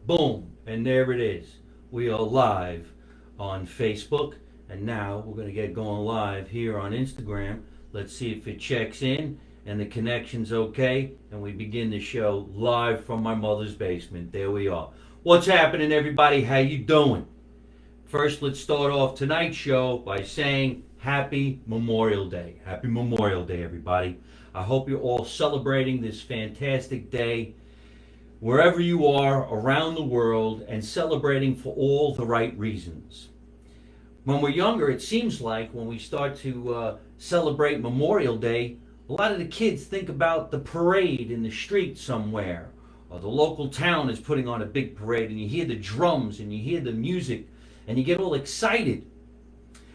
Boom, and there it is. We are live on Facebook, and now we're going to get going live here on Instagram. Let's see if it checks in and the connection's okay, and we begin the show live from my mother's basement. There we are. What's happening, everybody? How you doing? First, let's start off tonight's show by saying Happy Memorial Day. Happy Memorial Day, everybody. I hope you're all celebrating this fantastic day wherever you are around the world and celebrating for all the right reasons. When we're younger, it seems like when we start to celebrate Memorial Day, a lot of the kids think about the parade in the street somewhere, or the local town is putting on a big parade, and you hear the drums and you hear the music and you get all excited.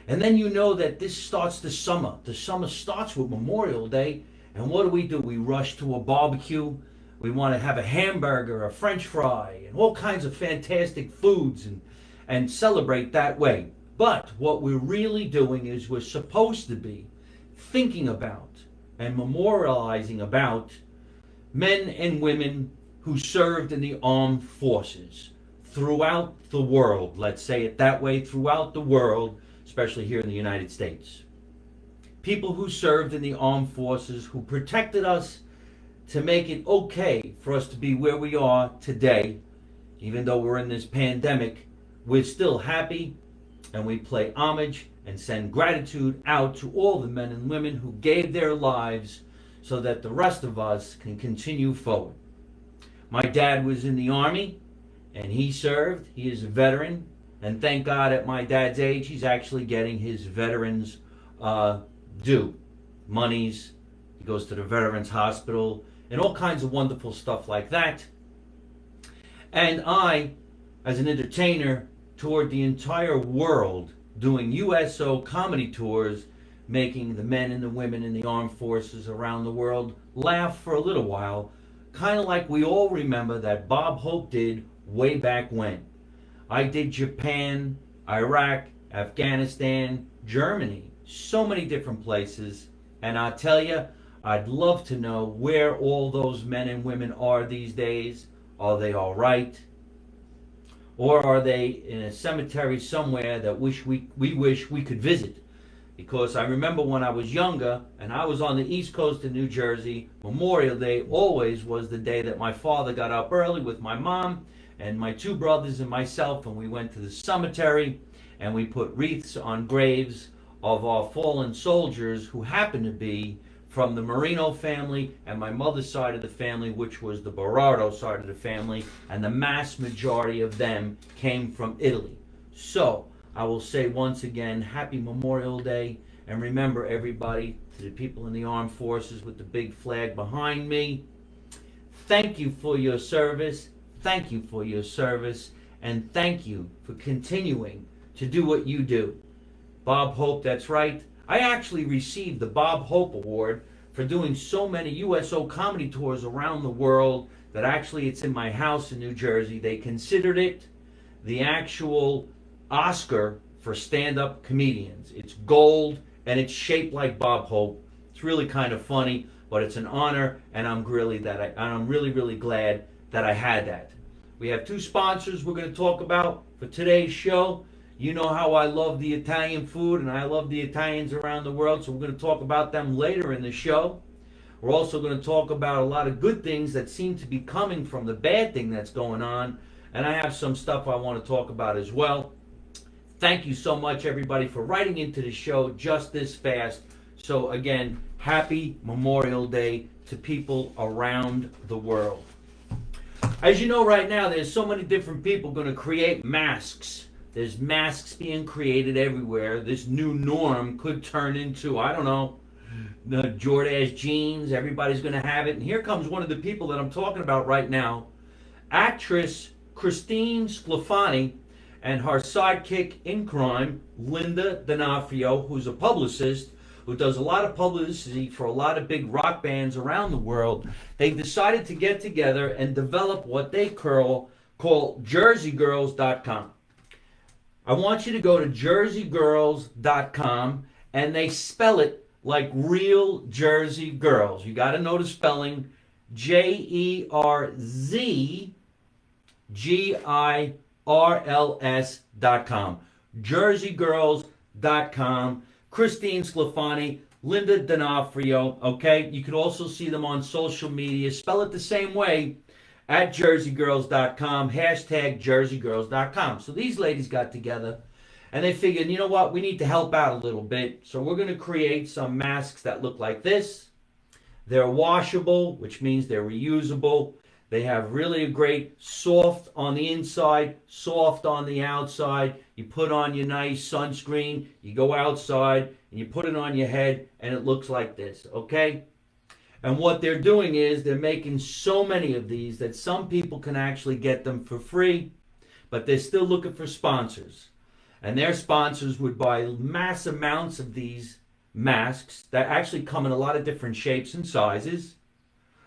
And then you know that this starts the summer. The summer starts with Memorial Day, and what do? We rush to a barbecue. We want to have a hamburger, a french fry, and all kinds of fantastic foods and celebrate that way. But what we're really doing is we're supposed to be thinking about and memorializing about men and women who served in the armed forces throughout the world. Let's say it that way, throughout the world, especially here in the United States. People who served in the armed forces, who protected us to make it okay for us to be where we are today. Even though we're in this pandemic, we're still happy, and we pay homage and send gratitude out to all the men and women who gave their lives so that the rest of us can continue forward. My dad was in the Army, and he served. He is a veteran, and thank God at my dad's age, he's actually getting his veterans due. Monies. He goes to the Veterans Hospital and all kinds of wonderful stuff like that. And I, as an entertainer, toured the entire world doing USO comedy tours, making the men and the women in the armed forces around the world laugh for a little while, kind of like we all remember that Bob Hope did way back when. I did Japan, Iraq, Afghanistan, Germany, so many different places, and I tell you, I'd love to know where all those men and women are these days. Are they all right? Or are they in a cemetery somewhere that we wish we could visit? Because I remember when I was younger and I was on the East Coast of New Jersey, Memorial Day always was the day that my father got up early with my mom and my two brothers and myself, and we went to the cemetery and we put wreaths on graves of our fallen soldiers who happened to be from the Marino family and my mother's side of the family, which was the Berardo side of the family, and the mass majority of them came from Italy. So I will say once again, Happy Memorial Day, and remember everybody, to the people in the armed forces with the big flag behind me, thank you for your service, thank you for your service, and thank you for continuing to do what you do. Bob Hope, that's right. I actually received the Bob Hope Award for doing so many USO comedy tours around the world that actually it's in my house in New Jersey. They considered it the actual Oscar for stand-up comedians. It's gold and it's shaped like Bob Hope. It's really kind of funny, but it's an honor, and I'm really glad that I had that. We have two sponsors we're going to talk about for today's show. You know how I love the Italian food, and I love the Italians around the world, so we're going to talk about them later in the show. We're also going to talk about a lot of good things that seem to be coming from the bad thing that's going on, and I have some stuff I want to talk about as well. Thank you so much, everybody, for writing into the show just this fast. So again, Happy Memorial Day to people around the world. As you know right now, there's so many different people going to create masks. There's masks being created everywhere. This new norm could turn into, I don't know, the Jordache jeans. Everybody's going to have it. And here comes one of the people that I'm talking about right now. Actress Christine Sclafani and her sidekick in crime, Linda D'Onofrio, who's a publicist who does a lot of publicity for a lot of big rock bands around the world. They decided to get together and develop what they call JerseyGirls.com. I want you to go to JerseyGirls.com, and they spell it like real Jersey girls. You got to know the spelling, Jerz GIRLS.com. JerseyGirls.com. Christine Sclafani, Linda D'Onofrio, okay? You can also see them on social media. Spell it the same way, at JerseyGirls.com, hashtag JerseyGirls.com. So these ladies got together and they figured, you know what, we need to help out a little bit. So we're going to create some masks that look like this. They're washable, which means they're reusable. They have really a great soft on the inside, soft on the outside. You put on your nice sunscreen, you go outside, and you put it on your head, and it looks like this, okay? And what they're doing is they're making so many of these that some people can actually get them for free, but they're still looking for sponsors. And their sponsors would buy mass amounts of these masks that actually come in a lot of different shapes and sizes.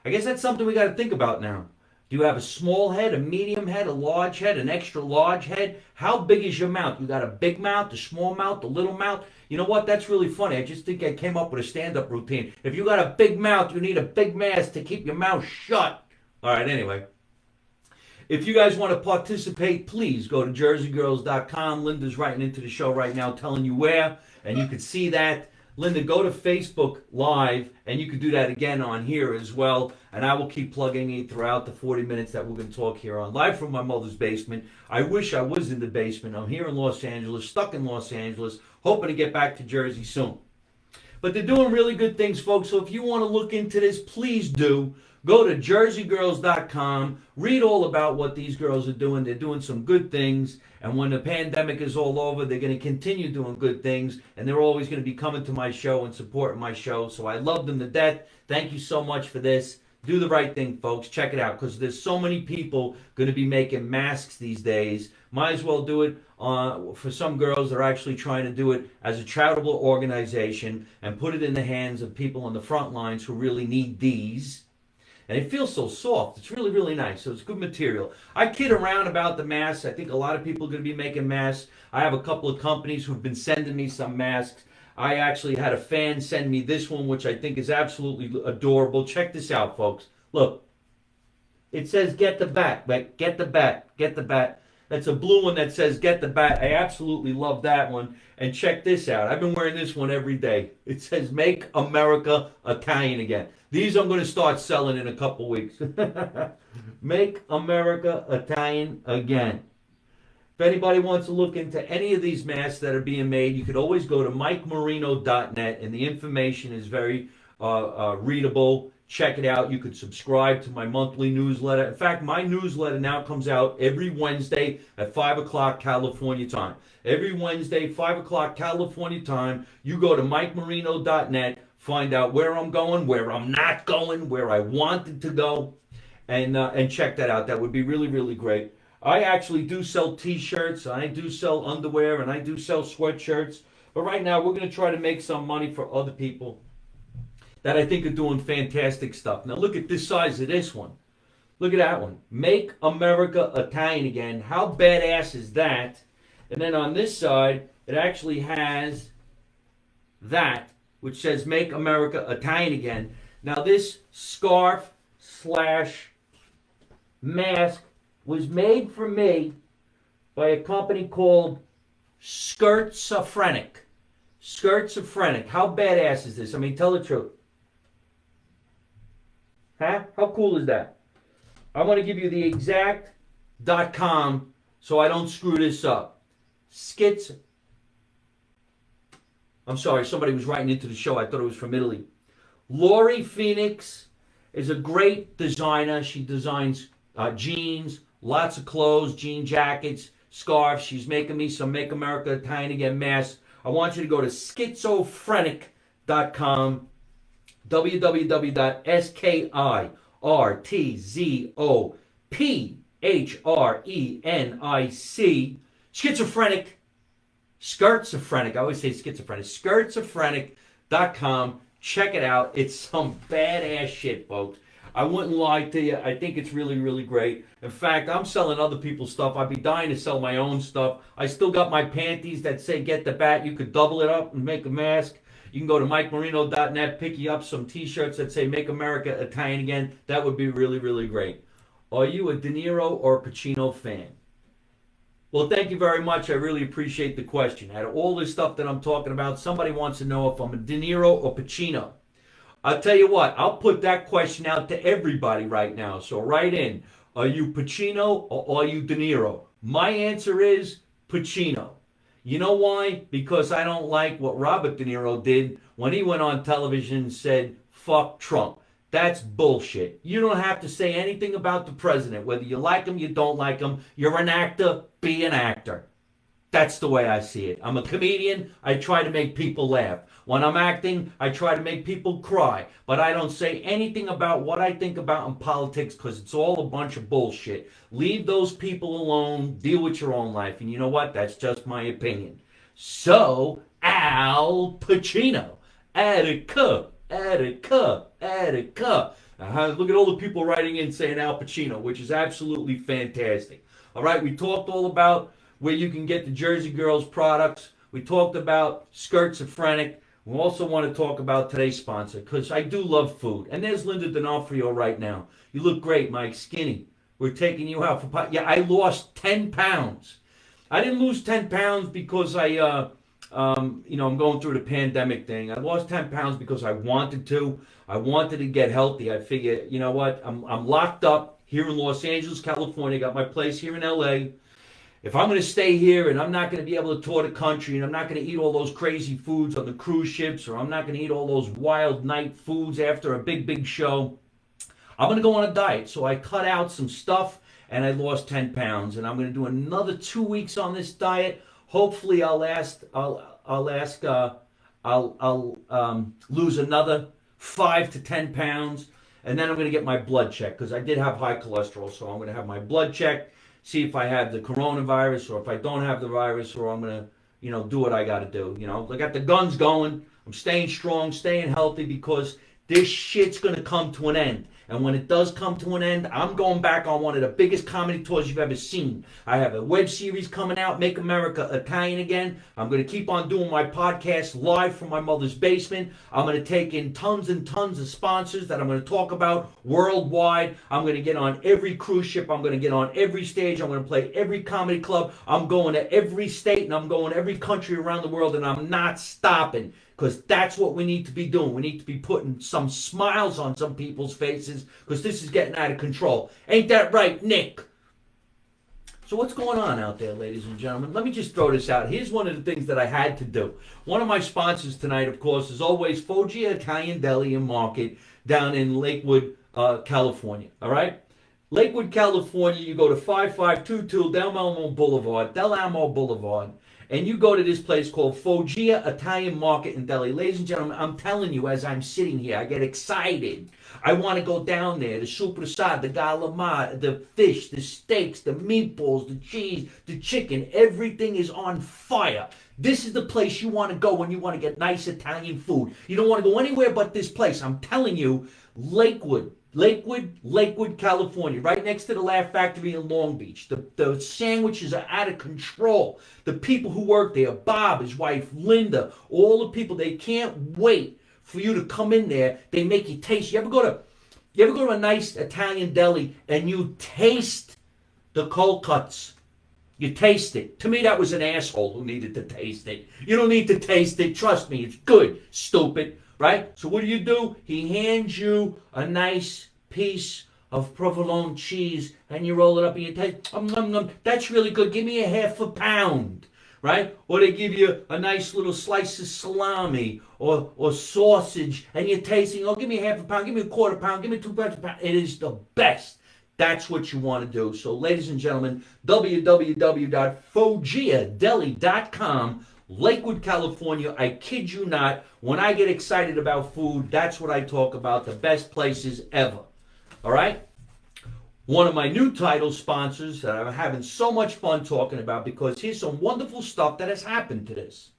I guess that's something we got to think about now. Do you have a small head, a medium head, a large head, an extra large head? How big is your mouth? You got a big mouth, a small mouth, a little mouth? You know what? That's really funny. I just think I came up with a stand-up routine. If you got a big mouth, you need a big mask to keep your mouth shut. All right, anyway. If you guys want to participate, please go to JerseyGirls.com. Linda's writing into the show right now telling you where, and you can see that. Linda, go to Facebook Live, and you can do that again on here as well. And I will keep plugging it throughout the 40 minutes that we're going to talk here on Live from my mother's basement. I wish I was in the basement. I'm here in Los Angeles, stuck in Los Angeles, hoping to get back to Jersey soon. But they're doing really good things, folks. So if you want to look into this, please do. Go to JerseyGirls.com. Read all about what these girls are doing. They're doing some good things. And when the pandemic is all over, they're going to continue doing good things. And they're always going to be coming to my show and supporting my show. So I love them to death. Thank you so much for this. Do the right thing, folks. Check it out, because there's so many people going to be making masks these days. Might as well do it for some girls that are actually trying to do it as a charitable organization and put it in the hands of people on the front lines who really need these. And it feels so soft. It's really, really nice. So it's good material. I kid around about the masks. I think a lot of people are going to be making masks. I have a couple of companies who've been sending me some masks. I actually had a fan send me this one, which I think is absolutely adorable. Check this out, folks. Look. It says, get the bat. Right? Get the bat. Get the bat. That's a blue one that says, get the bat. I absolutely love that one. And check this out. I've been wearing this one every day. It says, make America Italian again. These I'm going to start selling in a couple weeks. Make America Italian again. If anybody wants to look into any of these masks that are being made, you could always go to MikeMarino.net, and the information is very readable. Check it out. You could subscribe to my monthly newsletter. In fact, my newsletter now comes out every Wednesday at 5 o'clock California time. Every Wednesday, 5 o'clock California time, you go to MikeMarino.net, find out where I'm going, where I'm not going, where I wanted to go, and check that out. That would be really, really great. I actually do sell T-shirts, I do sell underwear, and I do sell sweatshirts. But right now, we're going to try to make some money for other people that I think are doing fantastic stuff. Now, look at this size of this one. Look at that one. Make America Italian again. How badass is that? And then on this side, it actually has that, which says Make America Italian again. Now, this scarf slash mask was made for me by a company called Skirtsafrenic. Skirtsafrenic. How badass is this? I mean, tell the truth. Huh? How cool is that? I want to give you the exact .com so I don't screw this up. I'm sorry, somebody was writing into the show. I thought it was from Italy. Lori Phoenix is a great designer. She designs jeans, lots of clothes, jean jackets, scarves. She's making me some Make America Italian Again masks. I want you to go to schizophrenic.com, www.skizophrenic, schizophrenic, Skirtsafrenic. I always say schizophrenic. Skirtsafrenic.com. Check it out. It's some badass shit, folks. I wouldn't lie to you. I think it's really, really great. In fact, I'm selling other people's stuff. I'd be dying to sell my own stuff. I still got my panties that say get the bat. You could double it up and make a mask. You can go to MikeMarino.net, pick you up some T-shirts that say Make America Italian Again. That would be really, really great. Are you a De Niro or Pacino fan? Well, thank you very much. I really appreciate the question. Out of all this stuff that I'm talking about, somebody wants to know if I'm a De Niro or Pacino. I'll tell you what, I'll put that question out to everybody right now. So write in, are you Pacino or are you De Niro? My answer is Pacino. You know why? Because I don't like what Robert De Niro did when he went on television and said, fuck Trump. That's bullshit. You don't have to say anything about the president. Whether you like him, you don't like him. You're an actor, be an actor. That's the way I see it. I'm a comedian. I try to make people laugh. When I'm acting, I try to make people cry. But I don't say anything about what I think about in politics because it's all a bunch of bullshit. Leave those people alone. Deal with your own life. And you know what? That's just my opinion. So, Al Pacino. Attica. Attica. Attica. Look at all the people writing in saying Al Pacino, which is absolutely fantastic. All right, we talked all about where you can get the Jersey Girls products. We talked about Skirts of Frenic. We also want to talk about today's sponsor because I do love food. And there's Linda D'Onofrio right now. You look great, Mike. Skinny. We're taking you out for... Yeah, I lost 10 pounds. I didn't lose 10 pounds because I'm going through the pandemic thing. I lost 10 pounds because I wanted to. I wanted to get healthy. I figured, you know what? I'm locked up here in Los Angeles, California. Got my place here in LA. If I'm going to stay here and I'm not going to be able to tour the country and I'm not going to eat all those crazy foods on the cruise ships or I'm not going to eat all those wild night foods after a big show, I'm going to go on a diet. So I cut out some stuff and I lost 10 pounds. And I'm going to do another 2 weeks on this diet. Hopefully I'll lose another 5 to 10 pounds. And then I'm going to get my blood checked because I did have high cholesterol. So I'm going to have my blood checked. See if I have the coronavirus or if I don't have the virus, or I'm going to, do what I got to do. I got the guns going. I'm staying strong, staying healthy because this shit's going to come to an end. And when it does come to an end, I'm going back on one of the biggest comedy tours you've ever seen. I have a web series coming out, Make America Italian Again. I'm going to keep on doing my podcast live from my mother's basement. I'm going to take in tons and tons of sponsors that I'm going to talk about worldwide. I'm going to get on every cruise ship. I'm going to get on every stage. I'm going to play every comedy club. I'm going to every state and I'm going to every country around the world, and I'm not stopping. Because that's what we need to be doing. We need to be putting some smiles on some people's faces because this is getting out of control. Ain't that right, Nick? So what's going on out there, ladies and gentlemen? Let me just throw this out. Here's one of the things that I had to do. One of my sponsors tonight, of course, is always Foggia Italian Deli and Market down in Lakewood, California. All right? Lakewood, California, you go to 5522 Del Amo Boulevard. And you go to this place called Foggia Italian Market and Deli. Ladies and gentlemen, I'm telling you, as I'm sitting here, I get excited. I want to go down there. The soprasad, the galamad, the fish, the steaks, the meatballs, the cheese, the chicken. Everything is on fire. This is the place you want to go when you want to get nice Italian food. You don't want to go anywhere but this place. I'm telling you, Lakewood, California, right next to the Laugh Factory in Long Beach. The sandwiches are out of control. The people who work there, Bob, his wife, Linda, all the people, they can't wait for you to come in there. They make you taste. You ever go to a nice Italian deli and you taste the cold cuts? You taste it. To me, that was an asshole who needed to taste it. You don't need to taste it. Trust me, it's good, stupid. Right? So what do? He hands you a nice piece of provolone cheese and you roll it up and you taste, that's really good. Give me a half a pound. Right? Or they give you a nice little slice of salami or sausage and you're tasting, give me a half a pound, give me a quarter pound, give me 2 pounds a pound. It is the best. That's what you want to do. So ladies and gentlemen, www.foggiadeli.com, Lakewood, California. I kid you not. When I get excited about food, that's what I talk about. The best places ever. All right? One of my new title sponsors that I'm having so much fun talking about, because here's some wonderful stuff that has happened to this.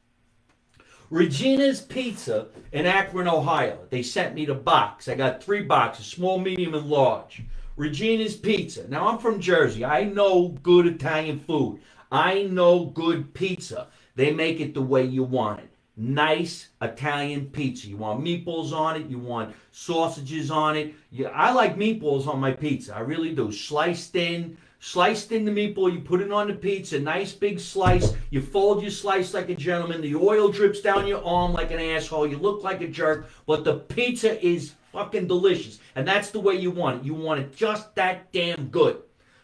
Reginas Pizza in Akron, Ohio. They sent me the box. I got 3 boxes, small, medium, and large. Reginas Pizza. Now, I'm from Jersey. I know good Italian food. I know good pizza. They make it the way you want it. nice Italian pizza. You want meatballs on it. You want sausages on it. Yeah, I like meatballs on my pizza. I really do. Sliced in the meatball. You put it on the pizza. Nice big slice. You fold your slice like a gentleman. The oil drips down your arm like an asshole. You look like a jerk. But the pizza is fucking delicious. And that's the way you want it. You want it just that damn good.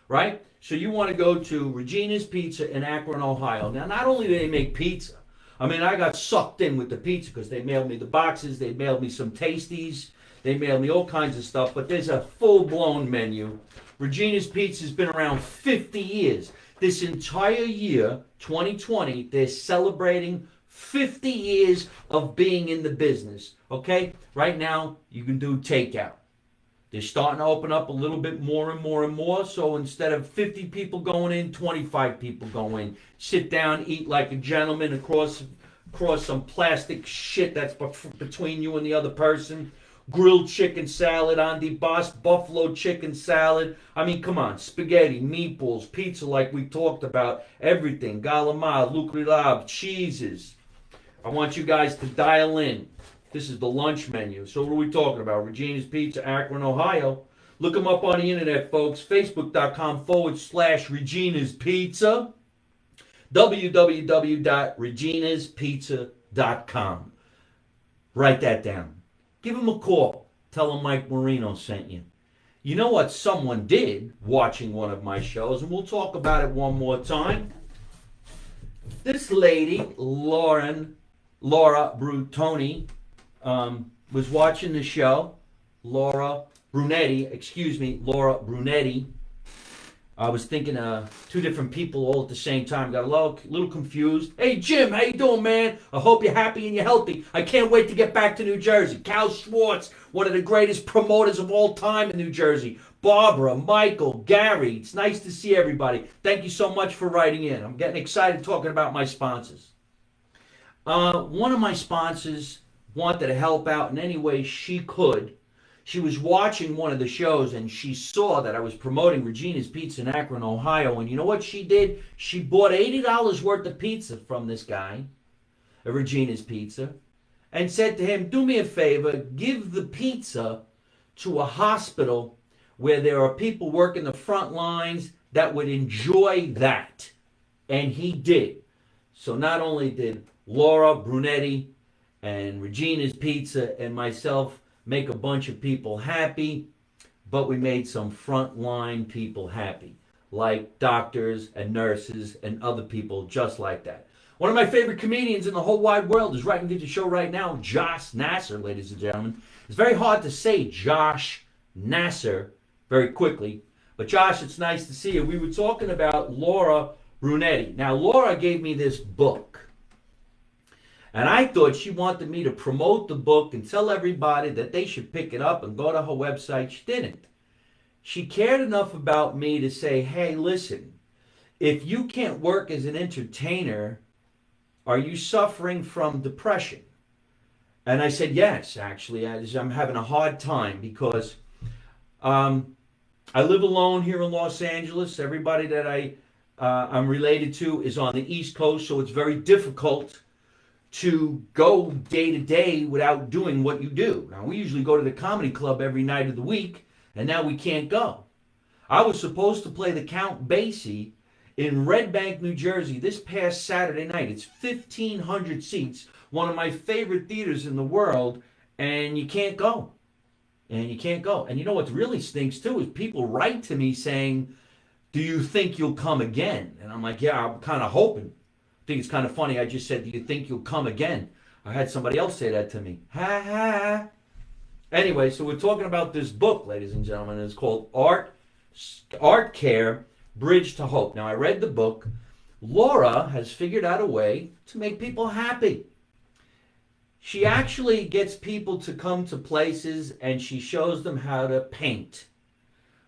Right? So you want to go to Reginas Pizza in Akron, Ohio. Now, not only do they make pizza, I mean, I got sucked in with the pizza because they mailed me the boxes, they mailed me some tasties, they mailed me all kinds of stuff, but there's a full-blown menu. Regina's Pizza has been around 50 years. This entire year, 2020, they're celebrating 50 years of being in the business, okay? Right now, you can do takeout. They're starting to open up a little bit more and more and more. So instead of 50 people going in, 25 people go in. Sit down, eat like a gentleman across some plastic shit that's between you and the other person. Grilled chicken salad, on the boss, buffalo chicken salad. I mean, come on, spaghetti, meatballs, pizza like we talked about, everything. Galamar, lucrelab, cheeses. I want you guys to dial in. This is the lunch menu. So what are we talking about? Reginas Pizza, Akron, Ohio. Look them up on the internet, folks. Facebook.com/Reginas Pizza. www.reginaspizza.com. Write that down. Give them a call. Tell them Mike Marino sent you. You know what someone did watching one of my shows, and we'll talk about it one more time. This lady, Laura Brutoni, was watching the show. Laura Brunetti. I was thinking two different people all at the same time. Got a little confused. Hey, Jim, how you doing, man? I hope you're happy and you're healthy. I can't wait to get back to New Jersey. Cal Schwartz, one of the greatest promoters of all time in New Jersey. Barbara, Michael, Gary. It's nice to see everybody. Thank you so much for writing in. I'm getting excited talking about my sponsors. One of my sponsors wanted to help out in any way she could. She was watching one of the shows and she saw that I was promoting Regina's Pizza in Akron, Ohio. And you know what she did? She bought $80 worth of pizza from this guy at Regina's Pizza and said to him, do me a favor, give the pizza to a hospital where there are people working the front lines that would enjoy that. And he did. So not only did Laura Brunetti and Regina's Pizza and myself make a bunch of people happy, but we made some frontline people happy, like doctors and nurses and other people just like that. One of my favorite comedians in the whole wide world is writing to the show right now, Josh Nasser, ladies and gentlemen. It's very hard to say Josh Nasser very quickly, but Josh, it's nice to see you. We were talking about Laura Brunetti. Now, Laura gave me this book. And I thought she wanted me to promote the book and tell everybody that they should pick it up and go to her website. She didn't. She cared enough about me to say, hey, listen, if you can't work as an entertainer, are you suffering from depression? And I said, yes, actually. I'm having a hard time because I live alone here in Los Angeles. Everybody that I'm related to is on the East Coast, so it's very difficult to go day to day without doing what you do. Now, we usually go to the comedy club every night of the week, and now we can't go. I was supposed to play the Count Basie in Red Bank, New Jersey this past Saturday night. It's 1,500 seats, one of my favorite theaters in the world, and you can't go. And you can't go. And you know what really stinks too is people write to me saying, do you think you'll come again? And I'm like, yeah, I'm kind of hoping. I think it's kind of funny. I just said, do you think you'll come again? I had somebody else say that to me. Ha ha. Anyway, so we're talking about this book, ladies and gentlemen. It's called Art Care, Bridge to Hope. Now, I read the book. Laura has figured out a way to make people happy. She actually gets people to come to places and she shows them how to paint.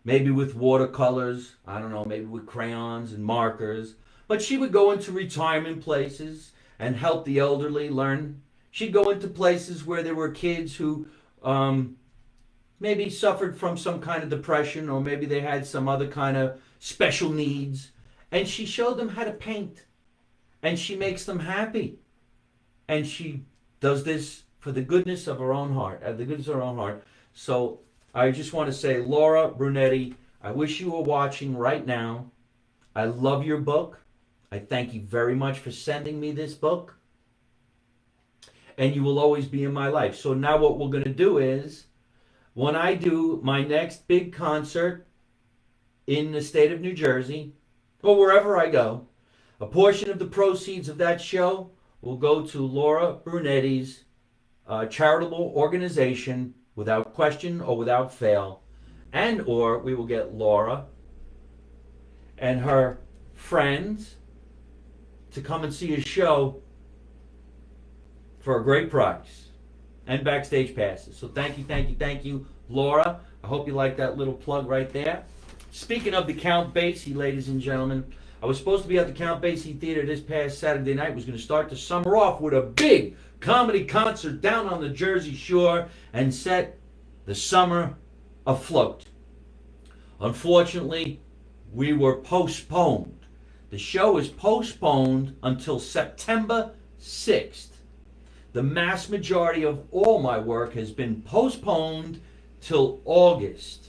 Maybe with watercolors, I don't know, maybe with crayons and markers. But she would go into retirement places and help the elderly learn. She'd go into places where there were kids who maybe suffered from some kind of depression or maybe they had some other kind of special needs. And she showed them how to paint. And she makes them happy. and she does this for the goodness of her own heart, the goodness of her own heart. So I just want to say, Laura Brunetti, I wish you were watching right now. I love your book. I thank you very much for sending me this book. And you will always be in my life. So now what we're going to do is, when I do my next big concert in the state of New Jersey, or wherever I go, a portion of the proceeds of that show will go to Laura Brunetti's charitable organization, without question or without fail. And or we will get Laura and her friends to come and see a show for a great price and backstage passes. So thank you, Laura. I hope you like that little plug right there. Speaking of the Count Basie, ladies and gentlemen, I was supposed to be at the Count Basie Theater this past Saturday night. Was going to start the summer off with a big comedy concert down on the Jersey Shore and set the summer afloat. Unfortunately, we were postponed. The show is postponed until September 6th. The mass majority of all my work has been postponed till August.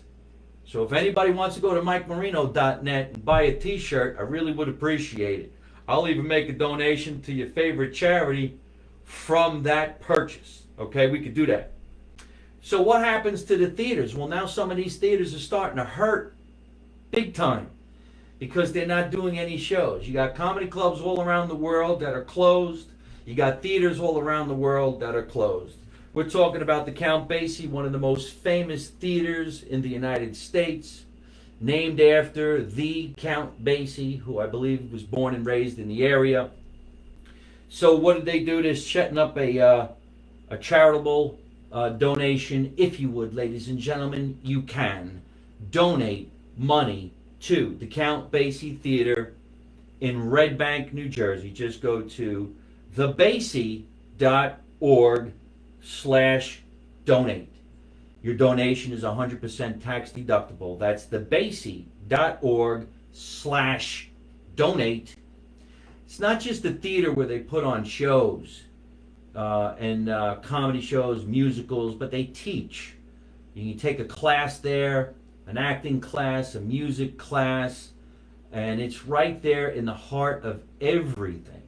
So if anybody wants to go to MikeMarino.net and buy a t-shirt, I really would appreciate it. I'll even make a donation to your favorite charity from that purchase. Okay, we could do that. So what happens to the theaters? Well, now some of these theaters are starting to hurt big time because they're not doing any shows. You got comedy clubs all around the world that are closed. You got theaters all around the world that are closed. We're talking about the Count Basie, one of the most famous theaters in the United States, named after the Count Basie, who I believe was born and raised in the area. So what did they do? They're setting up a charitable donation. If you would, ladies and gentlemen, you can donate money to the Count Basie Theater in Red Bank, New Jersey. Just go to thebasie.org/donate. Your donation is 100% tax deductible. That's thebasie.org/donate. It's not just a theater where they put on shows and comedy shows, musicals, but they teach. You can take a class there, an acting class, a music class, and it's right there in the heart of everything.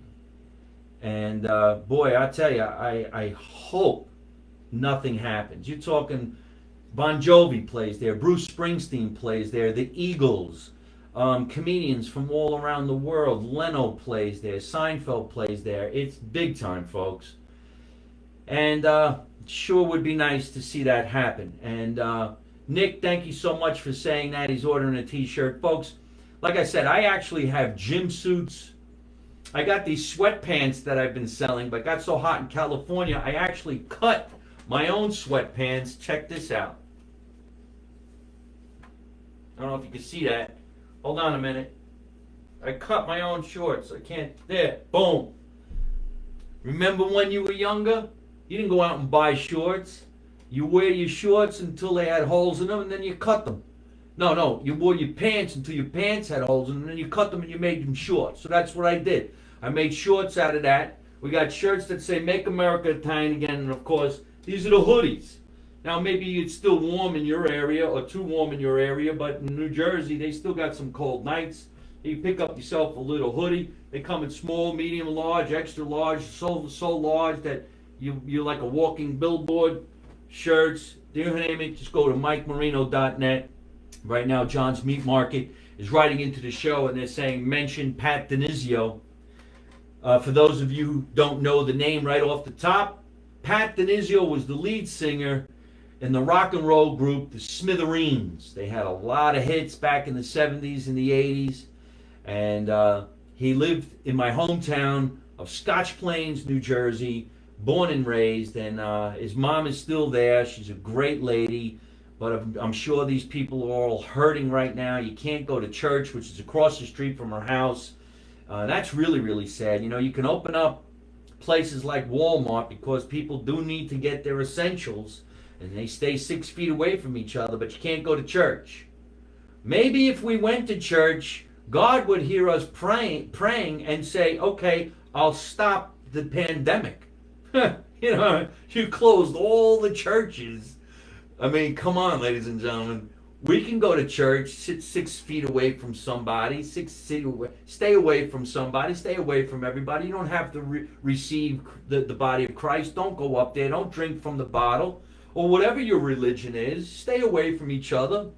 And boy, I tell you, I hope nothing happens. You're talking Bon Jovi plays there, Bruce Springsteen plays there, the Eagles, comedians from all around the world, Leno plays there, Seinfeld plays there. It's big time, folks. And sure would be nice to see that happen. And Nick, thank you so much for saying that. He's ordering a t-shirt. Folks, like I said, I actually have gym suits. I got these sweatpants that I've been selling, but it got so hot in California, I actually cut my own sweatpants. Check this out. I don't know if you can see that. Hold on a minute. I cut my own shorts. I can't. There. Boom. Remember when you were younger? You didn't go out and buy shorts. You wear your shorts until they had holes in them, and then you cut them. No. You wore your pants until your pants had holes in them, and then you cut them and you made them short. So that's what I did. I made shorts out of that. We got shirts that say Make America Italian Again, and of course, these are the hoodies. Now, maybe it's still warm in your area or too warm in your area, but in New Jersey, they still got some cold nights. You pick up yourself a little hoodie. They come in small, medium, large, extra large, so large that you're like a walking billboard. Shirts, you name it, just go to MikeMarino.net. Right now, John's Meat Market is writing into the show, and they're saying, mention Pat Denizio. For those of you who don't know the name right off the top, Pat Denizio was the lead singer in the rock and roll group, the Smithereens. They had a lot of hits back in the 70s and the 80s. And he lived in my hometown of Scotch Plains, New Jersey, born and raised. And his mom is still there. She's a great lady. But I'm sure these people are all hurting right now. You can't go to church, which is across the street from her house. That's really, really sad. You know, you can open up places like Walmart because people do need to get their essentials. And they stay 6 feet away from each other, but you can't go to church. Maybe if we went to church, God would hear us praying and say, okay, I'll stop the pandemic. You closed all the churches. I mean, come on, ladies and gentlemen. We can go to church, sit 6 feet away from somebody, 6 feet away, stay away from somebody, stay away from everybody. You don't have to receive the body of Christ. Don't go up there. Don't drink from the bottle. Or whatever your religion is, stay away from each other.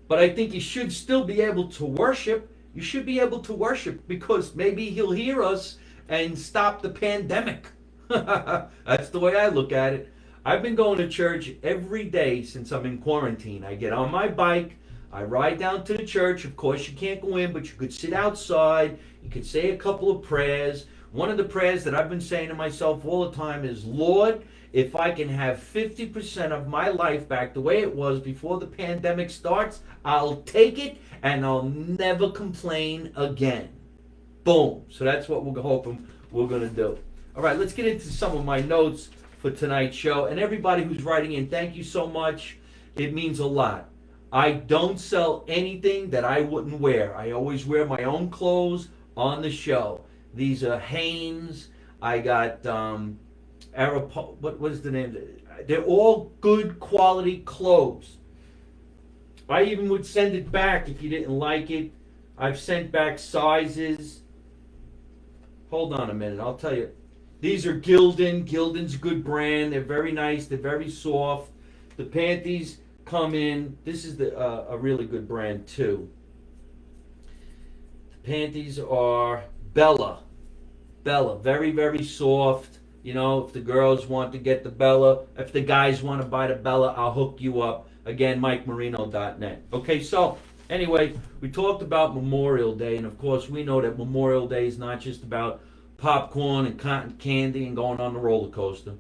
But I think you should still be able to worship. You should be able to worship because maybe he'll hear us and stop the pandemic. That's the way I look at it. I've been going to church every day since I'm in quarantine. I get on my bike, I ride down to the church. Of course, you can't go in, but you could sit outside. You could say a couple of prayers. One of the prayers that I've been saying to myself all the time is, Lord, if I can have 50% of my life back the way it was before the pandemic starts, I'll take it and I'll never complain again. Boom. So that's what we're hoping we're going to do. All right, let's get into some of my notes for tonight's show. And everybody who's writing in, thank you so much. It means a lot. I don't sell anything that I wouldn't wear. I always wear my own clothes on the show. These are Hanes. I got what is the name? They're all good quality clothes. I even would send it back if you didn't like it. I've sent back sizes. Hold on a minute, I'll tell you. These are Gildan. Gildan's a good brand. They're very nice. They're very soft. The panties come in. This is a really good brand too. The panties are Bella. Bella. Very, very soft. You know, if the girls want to get the Bella, if the guys want to buy the Bella, I'll hook you up. Again, MikeMarino.net. Okay, so anyway, we talked about Memorial Day, and of course we know that Memorial Day is not just about popcorn and cotton candy and going on the roller coaster.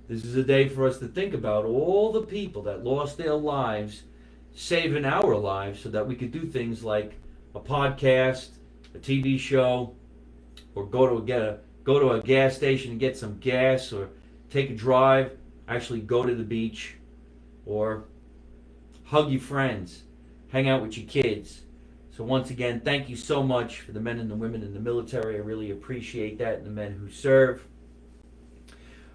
This is a day for us to think about all the people that lost their lives, saving our lives so that we could do things like a podcast, a TV show, or go to a gas station and get some gas, or take a drive, actually go to the beach, or hug your friends, hang out with your kids. So once again, thank you so much for the men and the women in the military. I really appreciate that, and the men who serve.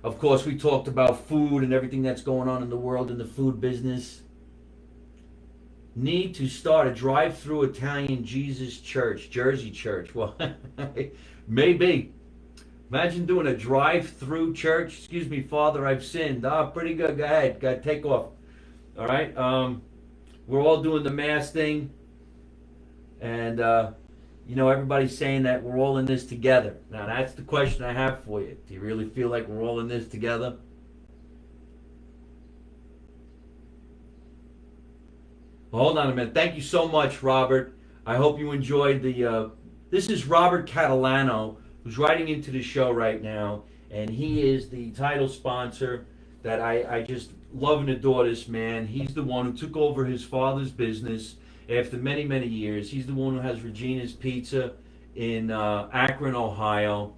Of course, we talked about food and everything that's going on in the world in the food business. Need to start a drive-through Italian Jesus church, Jersey church. Well, maybe. Imagine doing a drive-through church. Excuse me, Father, I've sinned. Pretty good. Go ahead. Got to take off. All right. We're all doing the mass thing. And, everybody's saying that we're all in this together. Now, that's the question I have for you. Do you really feel like we're all in this together? Well, hold on a minute. Thank you so much, Robert. I hope you enjoyed this is Robert Catalano, who's writing into the show right now. And he is the title sponsor that I just love and adore this man. He's the one who took over his father's business after many, many years. He's the one who has Reginas Pizza in Akron, Ohio.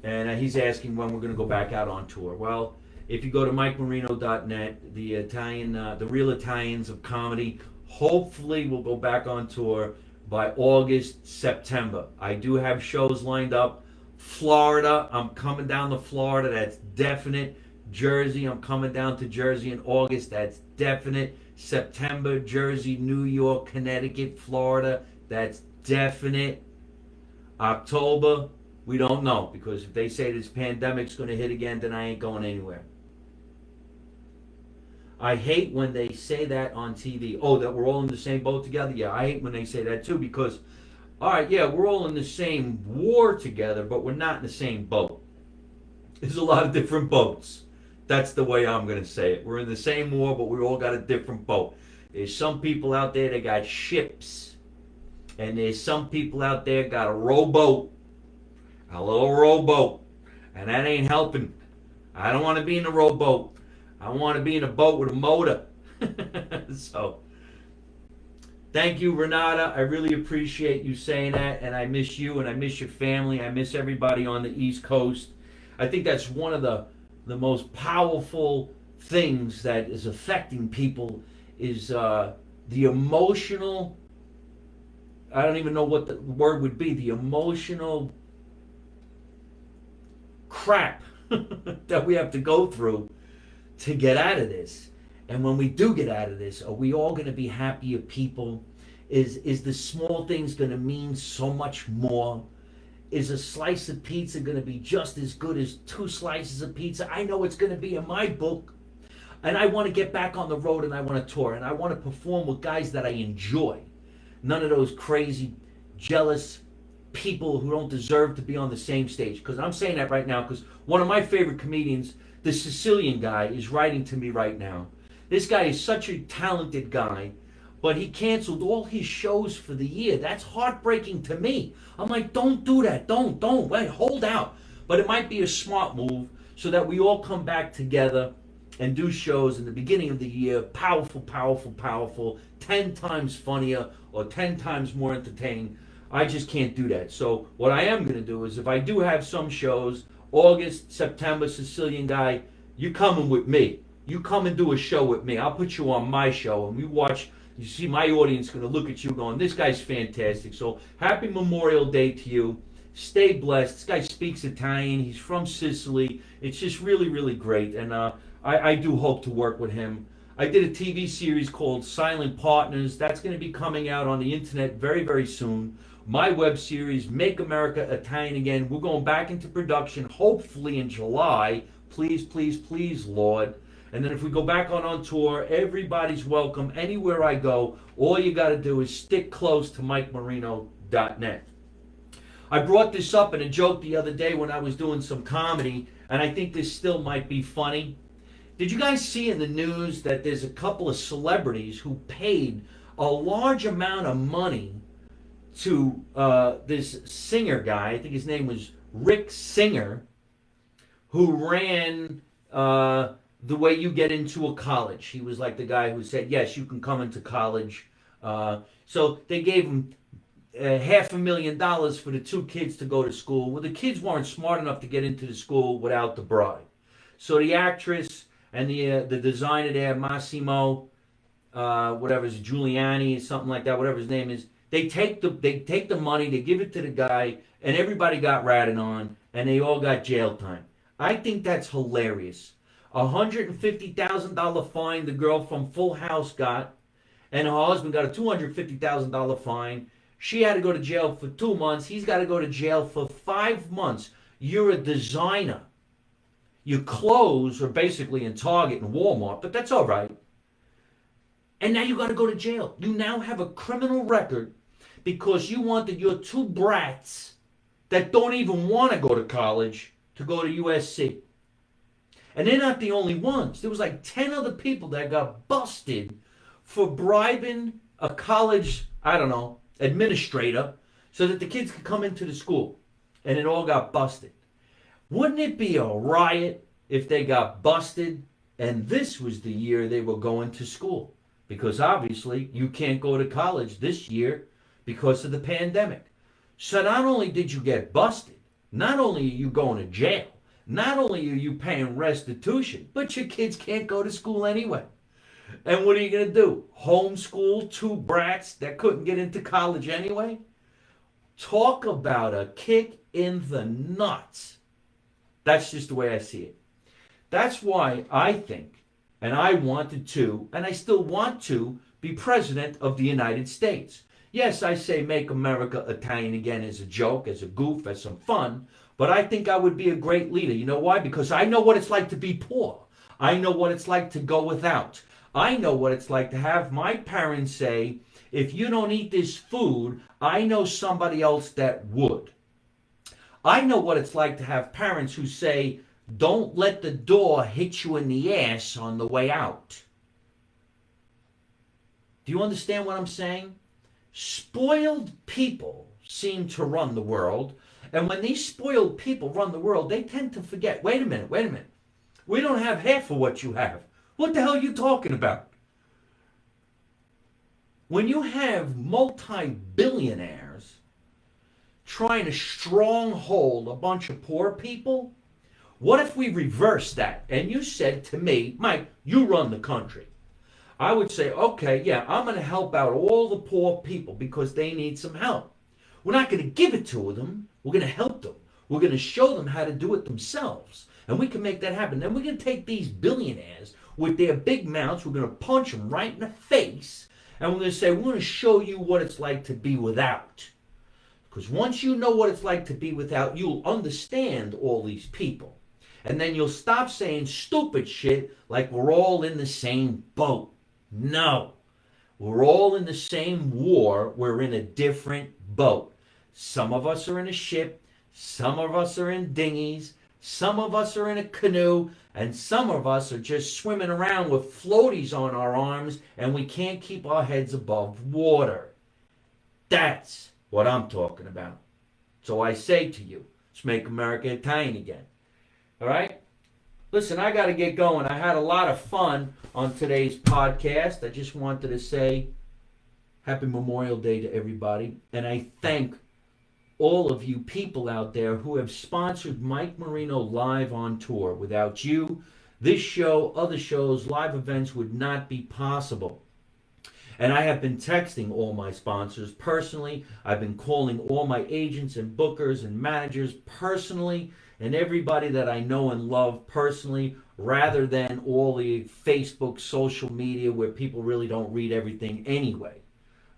And he's asking when we're going to go back out on tour. Well, if you go to MikeMarino.net, the Real Italians of Comedy, hopefully we'll go back on tour by August, September. I do have shows lined up. Florida, I'm coming down to Florida. That's definite. Jersey, I'm coming down to Jersey in August. That's definite. September, Jersey, New York, Connecticut, Florida. That's definite. October, we don't know, because if they say this pandemic's going to hit again, then I ain't going anywhere. I hate when they say that on TV. Oh, that we're all in the same boat together? Yeah, I hate when they say that too, because, all right, yeah, we're all in the same war together, but we're not in the same boat. There's a lot of different boats. That's the way I'm going to say it. We're in the same war, but we all got a different boat. There's some people out there that got ships. And there's some people out there got a rowboat. A little rowboat. And that ain't helping. I don't want to be in a rowboat. I want to be in a boat with a motor. So, thank you, Renata. I really appreciate you saying that. And I miss you, and I miss your family. I miss everybody on the East Coast. I think that's one of the most powerful things that is affecting people is the emotional, I don't even know what the word would be, the emotional crap that we have to go through to get out of this. And when we do get out of this, are we all going to be happier people? Is the small things going to mean so much more? Is a slice of pizza going to be just as good as 2 slices of pizza? I know it's going to be in my book. And I want to get back on the road, and I want to tour, and I want to perform with guys that I enjoy. None of those crazy, jealous people who don't deserve to be on the same stage. Because I'm saying that right now because one of my favorite comedians, the Sicilian guy, is writing to me right now. This guy is such a talented guy, but he canceled all his shows for the year. That's heartbreaking to me. I'm like, don't do that. Don't. Wait, hold out. But it might be a smart move so that we all come back together and do shows in the beginning of the year, powerful, 10 times funnier or 10 times more entertaining. I just can't do that. So what I am going to do is if I do have some shows, August, September, Sicilian guy, you coming with me. You come and do a show with me. I'll put you on my show and we watch. You see my audience going to look at you going, this guy's fantastic. So happy Memorial Day to you. Stay blessed. This guy speaks Italian. He's from Sicily. It's just really, really great. And I do hope to work with him. I did a TV series called Silent Partners. That's going to be coming out on the internet very, very soon. My web series, Make America Italian Again. We're going back into production, hopefully in July. Please, please, please, Lord. And then if we go back on tour, everybody's welcome. Anywhere I go, all you got to do is stick close to MikeMarino.net. I brought this up in a joke the other day when I was doing some comedy, and I think this still might be funny. Did you guys see in the news that there's a couple of celebrities who paid a large amount of money to this singer guy? I think his name was Rick Singer, who ran The Way You Get Into a College. He was like the guy who said, yes, you can come into college. So they gave him $500,000 for the 2 kids to go to school. Well, the kids weren't smart enough to get into the school without the bribe. So the actress and the designer there, Massimo, whatever is Giuliani, something like that, whatever his name is, they take the money, they give it to the guy, and everybody got ratted on, and they all got jail time. I think that's hilarious. $150,000 fine the girl from Full House got, and her husband got a $250,000 fine. She had to go to jail for 2 months. He's got to go to jail for 5 months. You're a designer. Your clothes are basically in Target and Walmart, but that's all right. And now you got to go to jail. You now have a criminal record because you wanted your 2 brats that don't even want to go to college to go to USC. And they're not the only ones. There was like 10 other people that got busted for bribing a college, I don't know, administrator so that the kids could come into the school. And it all got busted. Wouldn't it be a riot if they got busted and this was the year they were going to school? Because obviously you can't go to college this year because of the pandemic. So not only did you get busted, not only are you going to jail, not only are you paying restitution, but your kids can't go to school anyway. And what are you going to do? Homeschool 2 brats that couldn't get into college anyway? Talk about a kick in the nuts. That's just the way I see it. That's why I think, and I wanted to, and I still want to, be president of the United States. Yes, I say make America Italian again as a joke, as a goof, as some fun, but I think I would be a great leader. You know why? Because I know what it's like to be poor. I know what it's like to go without. I know what it's like to have my parents say, if you don't eat this food, I know somebody else that would. I know what it's like to have parents who say, don't let the door hit you in the ass on the way out. Do you understand what I'm saying? Spoiled people seem to run the world. And when these spoiled people run the world, they tend to forget, wait a minute. We don't have half of what you have. What the hell are you talking about? When you have multi-billionaires trying to stronghold a bunch of poor people, what if we reverse that? And you said to me, Mike, you run the country. I would say, okay, yeah, I'm going to help out all the poor people because they need some help. We're not going to give it to them. We're going to help them. We're going to show them how to do it themselves. And we can make that happen. Then we're going to take these billionaires with their big mouths. We're going to punch them right in the face. And we're going to say, we're going to show you what it's like to be without. Because once you know what it's like to be without, you'll understand all these people. And then you'll stop saying stupid shit like we're all in the same boat. No. We're all in the same war. We're in a different boat. Some of us are in a ship. Some of us are in dinghies. Some of us are in a canoe. And some of us are just swimming around with floaties on our arms and we can't keep our heads above water. That's what I'm talking about. So I say to you, let's make America Italian again. All right? Listen, I got to get going. I had a lot of fun on today's podcast. I just wanted to say Happy Memorial Day to everybody. And I thank all of you people out there who have sponsored Mike Marino Live on Tour. Without you, this show, other shows, live events would not be possible. And I have been texting all my sponsors personally. I've been calling all my agents and bookers and managers personally, and everybody that I know and love personally, rather than all the Facebook, social media where people really don't read everything anyway.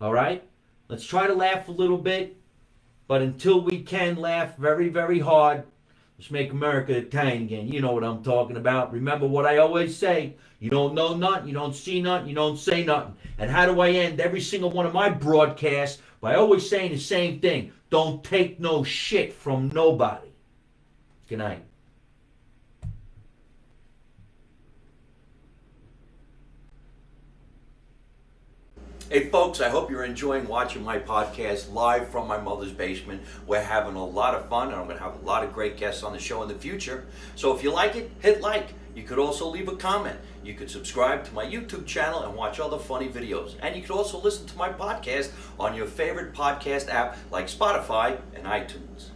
All right? Let's try to laugh a little bit, but until we can laugh very, very hard, let's make America Italian again. You know what I'm talking about. Remember what I always say. You don't know nothing, you don't see nothing, you don't say nothing. And how do I end every single one of my broadcasts? By always saying the same thing. Don't take no shit from nobody. Good night. Hey folks, I hope you're enjoying watching my podcast live from my mother's basement. We're having a lot of fun and I'm going to have a lot of great guests on the show in the future. So if you like it, hit like. You could also leave a comment. You could subscribe to my YouTube channel and watch other funny videos. And you could also listen to my podcast on your favorite podcast app like Spotify and iTunes.